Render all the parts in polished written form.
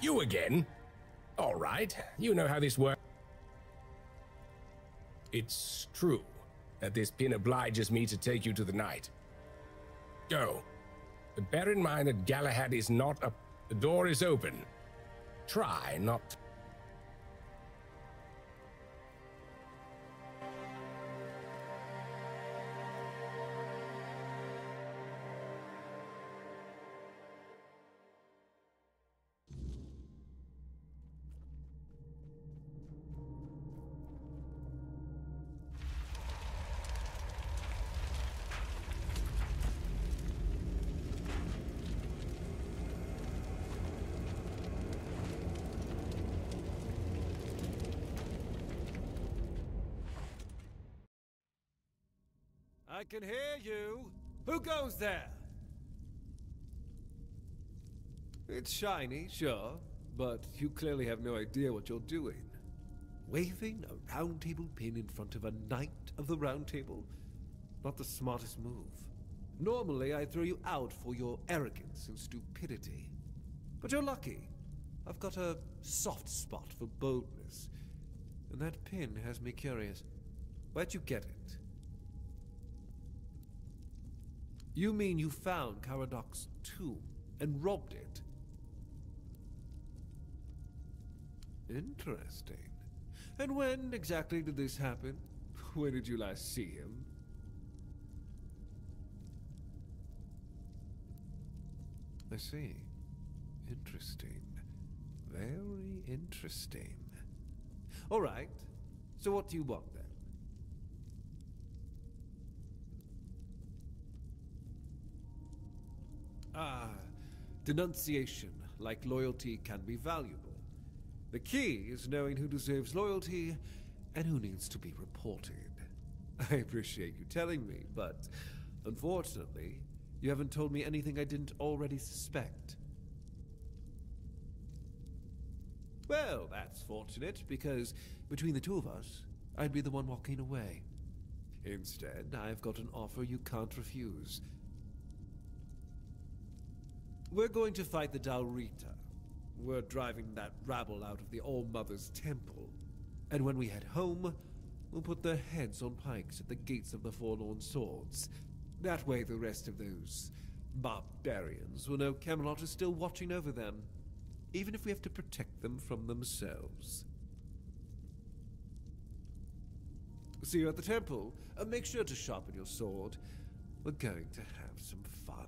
You again? All right, you know how this works. It's true that this pin obliges me to take you to the night. Go. But bear in mind that Galahad is not up. The door is open. Try not. I can hear you. Who goes there? It's shiny, sure, but you clearly have no idea what you're doing. Waving a round table pin in front of a knight of the round table? Not the smartest move. Normally, I'd throw you out for your arrogance and stupidity. But you're lucky. I've got a soft spot for boldness. And that pin has me curious. Where'd you get it? You mean you found Caradoc's tomb and robbed it? Interesting. And when exactly did this happen? When did you last see him? I see. Interesting. Very interesting. All right. So what do you want then? Ah, denunciation, like loyalty, can be valuable. The key is knowing who deserves loyalty and who needs to be reported. I appreciate you telling me, but unfortunately, you haven't told me anything I didn't already suspect. Well, that's fortunate, because between the two of us, I'd be the one walking away. Instead, I've got an offer you can't refuse. We're going to fight the Dalrita. We're driving that rabble out of the All-Mother's temple. And when we head home, we'll put their heads on pikes at the gates of the Forlorn Swords. That way the rest of those barbarians will know Camelot is still watching over them, even if we have to protect them from themselves. See you at the temple. Make sure to sharpen your sword. We're going to have some fun.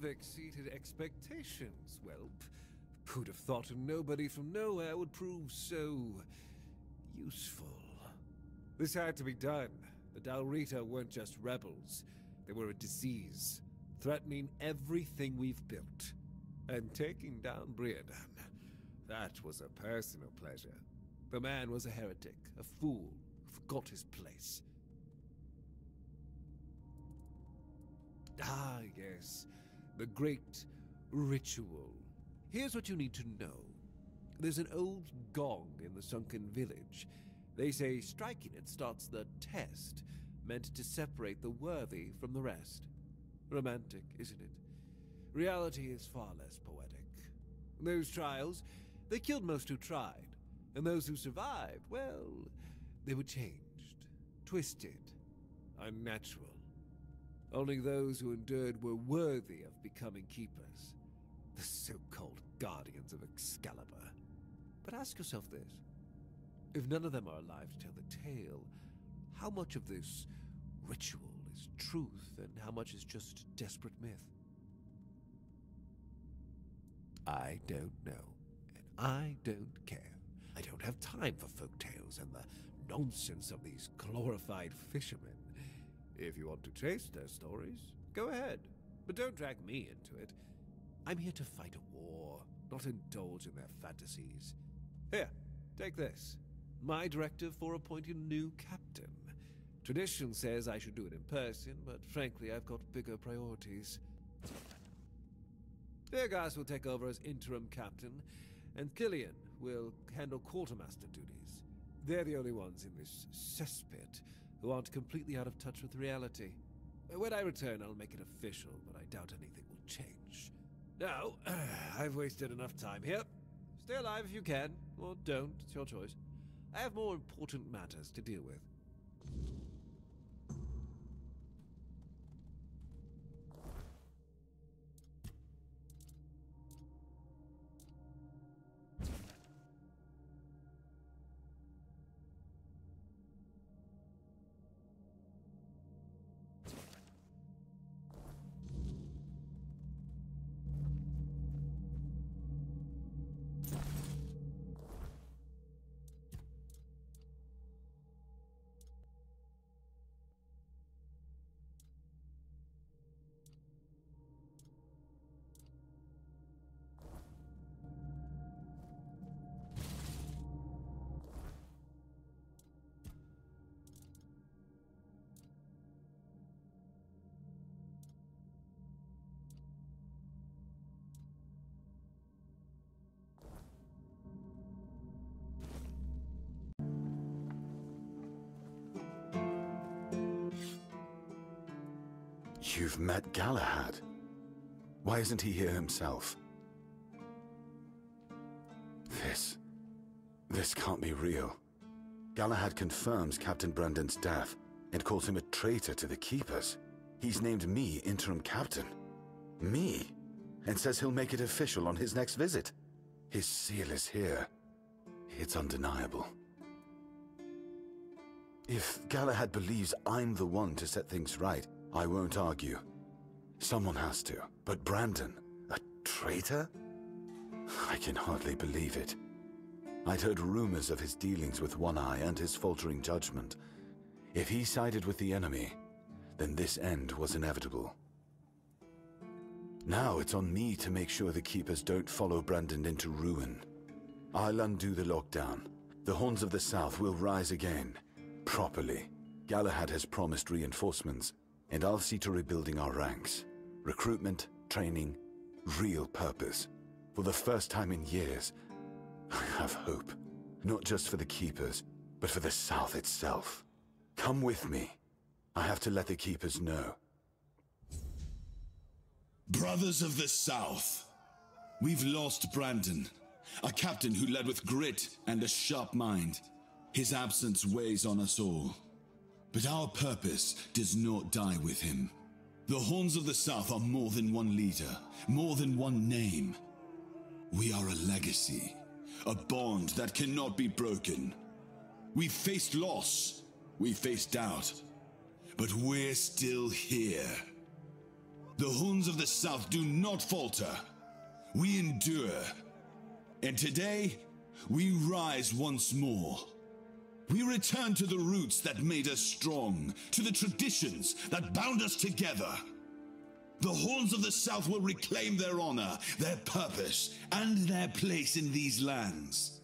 You've exceeded expectations, whelp. Who'd have thought a nobody from nowhere would prove so useful? This had to be done. The Dalrita weren't just rebels. They were a disease, threatening everything we've built. And taking down Briadan, that was a personal pleasure. The man was a heretic, a fool, who forgot his place. Ah, yes. The great ritual. Here's what you need to know. There's an old gong in the sunken village. They say striking it starts the test, meant to separate the worthy from the rest. Romantic, isn't it? Reality is far less poetic. Those trials, they killed most who tried. And those who survived, well, they were changed, twisted, unnatural. Only those who endured were worthy of becoming keepers. The so-called guardians of Excalibur. But ask yourself this. If none of them are alive to tell the tale, how much of this ritual is truth and how much is just desperate myth? I don't know, and I don't care. I don't have time for folktales and the nonsense of these glorified fishermen. If you want to chase their stories, go ahead, but don't drag me into it. I'm here to fight a war, not indulge in their fantasies. Here, take this. My directive for appointing a new captain. Tradition says I should do it in person, but frankly, I've got bigger priorities. Virgas will take over as interim captain, and Killian will handle quartermaster duties. They're the only ones in this cesspit who aren't completely out of touch with reality. When I return, I'll make it official, but I doubt anything will change. Now, I've wasted enough time here. Stay alive if you can, or don't, it's your choice. I have more important matters to deal with. You've met Galahad. Why isn't he here himself? This can't be real. Galahad confirms Captain Brendan's death and calls him a traitor to the Keepers. He's named me interim captain. Me? And says he'll make it official on his next visit. His seal is here. It's undeniable. If Galahad believes I'm the one to set things right, I won't argue. Someone has to. But Brandon, a traitor? I can hardly believe it. I'd heard rumors of his dealings with One Eye and his faltering judgment. If he sided with the enemy, then this end was inevitable. Now it's on me to make sure the Keepers don't follow Brandon into ruin. I'll undo the lockdown. The Horns of the South will rise again. Properly. Galahad has promised reinforcements, and I'll see to rebuilding our ranks. Recruitment, training, real purpose. For the first time in years, I have hope. Not just for the Keepers, but for the South itself. Come with me. I have to let the Keepers know. Brothers of the South, we've lost Brandon, a captain who led with grit and a sharp mind. His absence weighs on us all. But our purpose does not die with him. The Horns of the South are more than one leader, more than one name. We are a legacy, a bond that cannot be broken. We've faced loss, we've faced doubt, but we're still here. The Horns of the South do not falter. We endure. And today, we rise once more. We return to the roots that made us strong, to the traditions that bound us together. The Horns of the South will reclaim their honor, their purpose, and their place in these lands.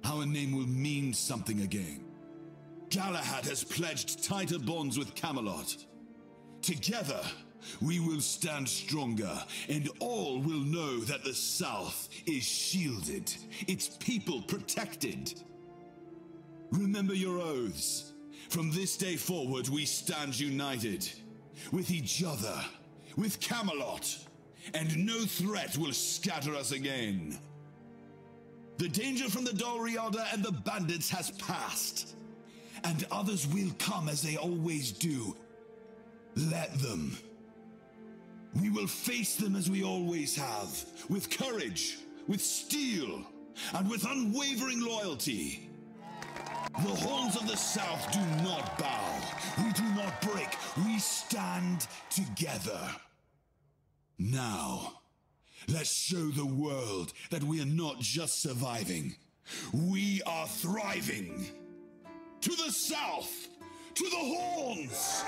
Our name will mean something again. Galahad has pledged tighter bonds with Camelot. Together, we will stand stronger, and all will know that the South is shielded, its people protected. Remember your oaths. From this day forward, we stand united, with each other, with Camelot, and no threat will scatter us again. The danger from the Dalriada and the bandits has passed, and others will come as they always do. Let them. We will face them as we always have, with courage, with steel, and with unwavering loyalty. The Horns of the South do not bow. We do not break. We stand together. Now, let's show the world that we are not just surviving. We are thriving. To the South! To the Horns!